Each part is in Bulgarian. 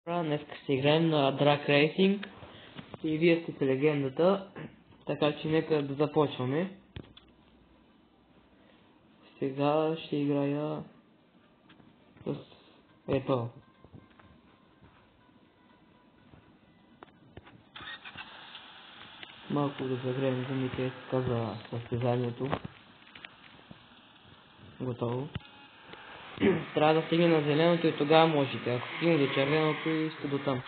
Днес ще играем на Drag Racing и вие сте легендата, така че нека да започваме. Сега ще играя с ето. Малко да загреем гумите за състезанието. Готово. Трябва да стигне на зеленото и тогава можете. Ако стигне до червеното и сте до там.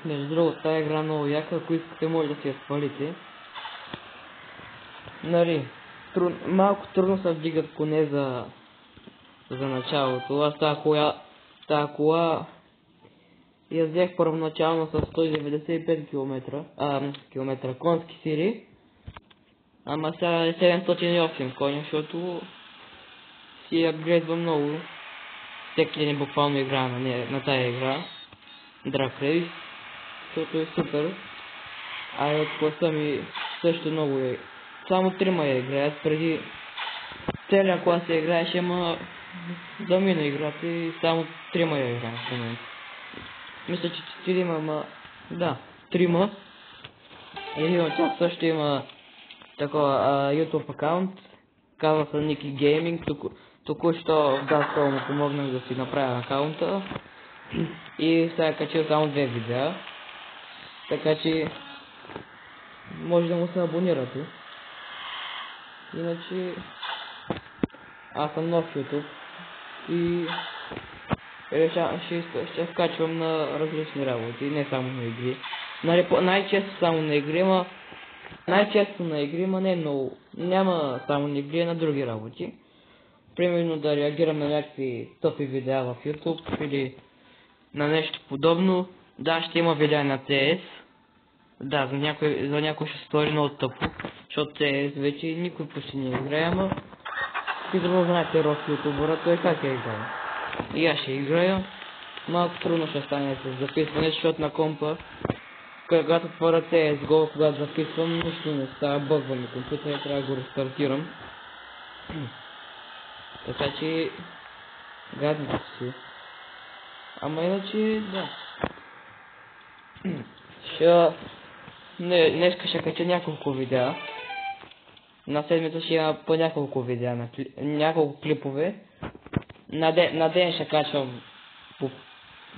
Между другото, тази игра много яка, ако искате може да си я свалите. Нали, малко трудно се вдигат коне за началото. Аз тази кола я взех първоначално с 195 км конски сили. Ама сега е 708 коня, защото си апгрейдва много. Всеки ден буквално игра на тая игра. Drag Race, защото е супер. А и от класа ми също много е. Само 3 я играят, преди целия клас я играеше, ама замина играта и само 3 я играят в момента. Мисля, че 4, ама да, 3. Един от тях също има такова YouTube акаунт, казва се Niki Gaming, току-що в Даскал му помогнах да си направя акаунта и сега качил само 2 видеа, така че може да му се абонирате. Иначе аз съм нов YouTube и ще вкачвам на различни работи, не само на игри. Най-често само на игри, ма не много. Няма само на игри, на други работи. Примерно да реагирам на някакви тъпи видеа в YouTube или на нещо подобно. Да, ще има видеа на CS. Да, за някой ще стори много тъпо, защото CS вече никой почти не играе, ама сигурно знаете рок ютубъра, той как играе. И аз ще играя. Малко трудно ще стане с записване, защото на компа, когато отворя CSGO, когато записвам, нищо не става, бъгва ми компютър и трябва да го рестартирам. Така че гадното си. Ама иначе, да. Днеска ще кача няколко видеа. На седмица ще има по няколко видеа, няколко клипове. На ден ще качвам по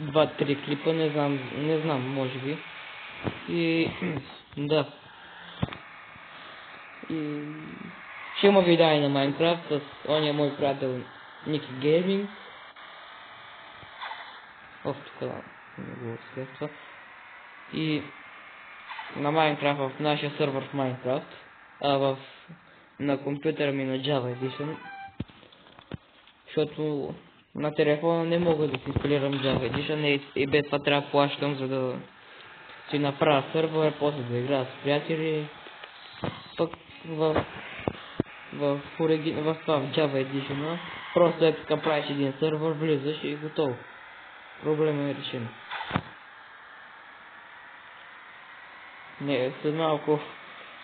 2-3 клипа, не знам, може би. И да. И ще има видеа и на Майнкрафт с ония мой приятел Niki Gaming. Тук не го следва. И на Майнкрафт, в нашия сървър в Майнкрафт, на компютъра ми на Java Edition, защото на телефона не мога да си инсталирам Java Edition и без това трябва да плащам, за да си направя сървър, после да играя с приятели. Пък в Java Edition просто е така правиш един сървър, влизаш и готово. Проблемът е решен. Не, след малко,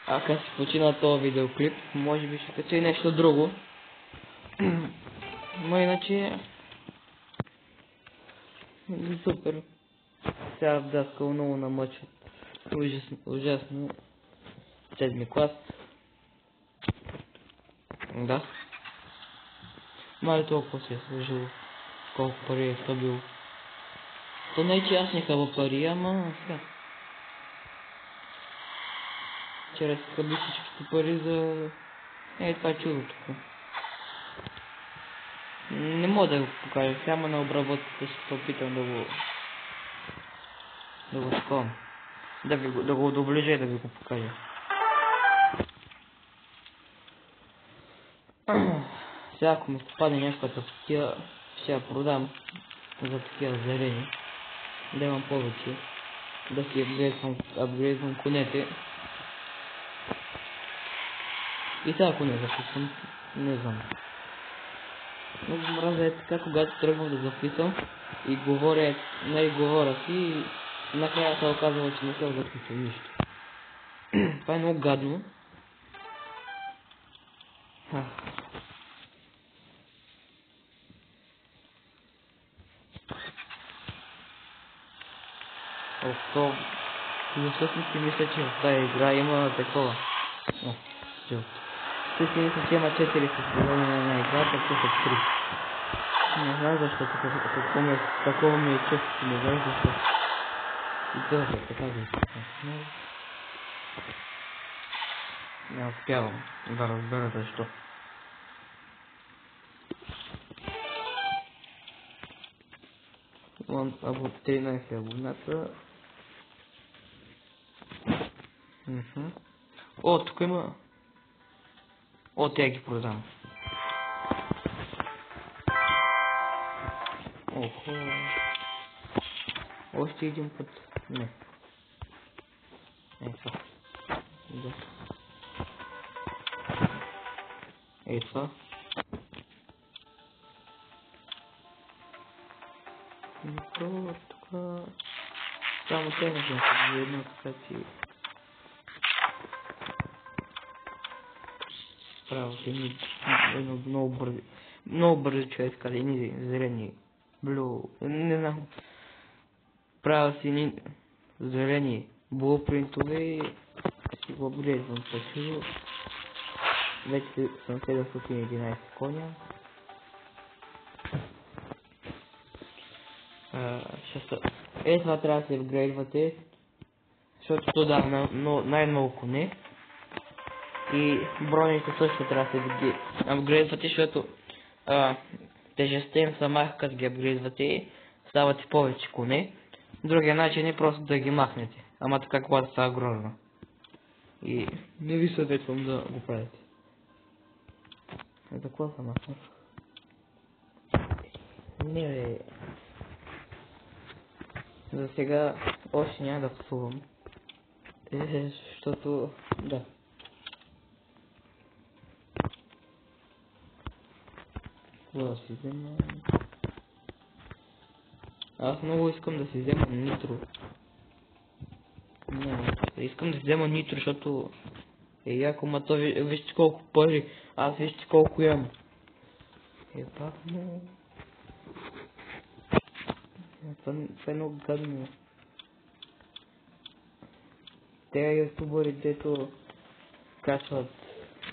ако си почина този видеоклип, може би ще кача и нещо друго. Но иначе супер. Сега в Даскал много намъчват. Ужасно. 7 клас. Да. Мали толкова си е служил. Колко пари е събил. То не е че аз не хава пари, ама сега. Вчера си съби всичките пари за... това чудо тук. Не мога да го покажа, само на обработката ще се опитам да го ском. Да го доближа и да ви го покажа. Сега ако ми попадне някаква такива, ще я продам за такива зарени. Да имам повече. Да си апгрейдвам конете. И сега ако не записвам, не знам. Много мраза е така, когато тръгвам да записвам и говоря си и накрая се оказва, че не се записвам нищо. Това е много гадно. То всъщност си мисля, че в тази игра има такова. О, чил. Ти си мисля, че има 4 състезания на една игра, така са 3. Не знам защо такова ми е често, не знам защо. И това е така да изпълня. Не успявам да разбера защо. Имам 13 абоната. О, тук има... О, тя ги продам. Охо. Още един път. Не. Това. Да. Това. То тук... Само те не знам, за едно така си... Право си едно много бързи човек, къде ни зелени, блю, не знам. Правя си зелени блупринтове и си го обреждам по-сило. Вече съм 711 коня. Това трябва да се апгрейдвате, защото то дава най-много коне. И броните също трябва да се апгрейдвате, защото тежестта им са като ги апгрейдвате, ставате повече коне. Другия начин е просто да ги махнете, ама така колата става грозна. И не ви съветвам да го правите. За какво съм махнал? Не бе. За сега още няма да псувам. Защото... да. Да си взема... Аз много искам да си взема нитро. Не, искам да си взема нитро, защото е яко, ма то вижте колко пари, аз вижте колко имам. Пак много... Това е много гадно. Те ютубъри, дето качват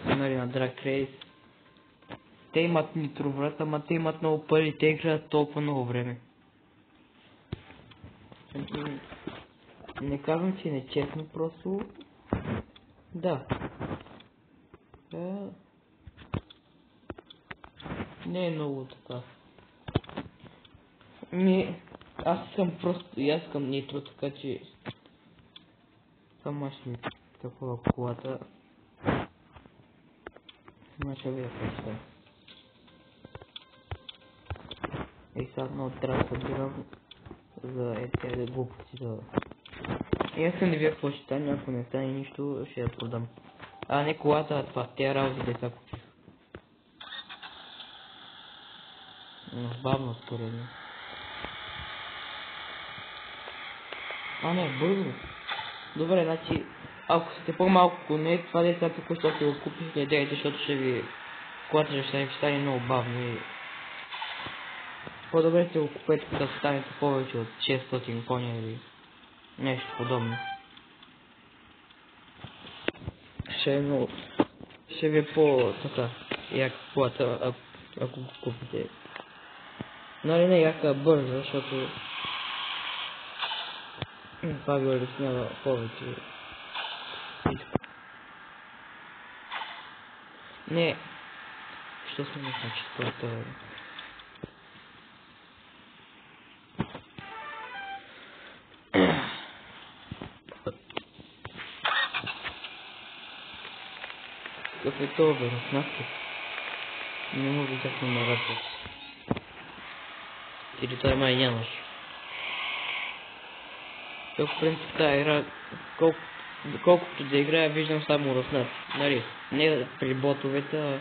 нали, на Drag Race. Те имат нитро, брат, ама те имат много пари, те играят толкова много време. Не казвам, че не е честно, просто... да. Не е много така. Аз искам просто... и аз искам нитро, така че... Сама ще ми такова колата. Ще ви я представя. И сега много трябва да събирам за тези глупости да... И аз не вие какво ще стане, ако не стане нищо, ще я продам. А не колата, а това, тези работи деца купих. Бавно според мен. Не, бързо. Добре, значи, ако сте по-малко коне, това деца току-що си го купих, не дейте, защото ще ви... колата ще стане много бавно и... по-добре сте го купете, да станете повече от 600 коня или нещо подобно. Ще ви е по-така як колата, ако го купите. Нали не яка бърза, защото това ви улеснява повече. Не, що сме на четвърта? Какъв е това бе, руснаци? Не му видях номерата. Или той май нямаш. В принцип тази игра, колкото да играя, виждам само руснаци. Нали, не при ботовете, а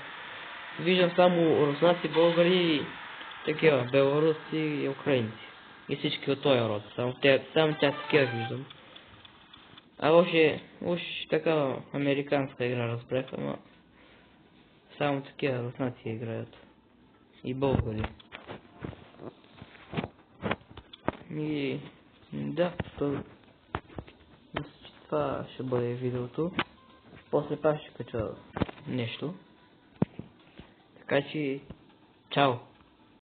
виждам само руснаци, българи, такива, белоруси и украинци. И всички от този род. Само тя такива виждам. А още така американска игра разбрах, ама само такива руснаци играят. И българи. И да, Това ще бъде видеото. После пак ще кача нещо. Така че, чао!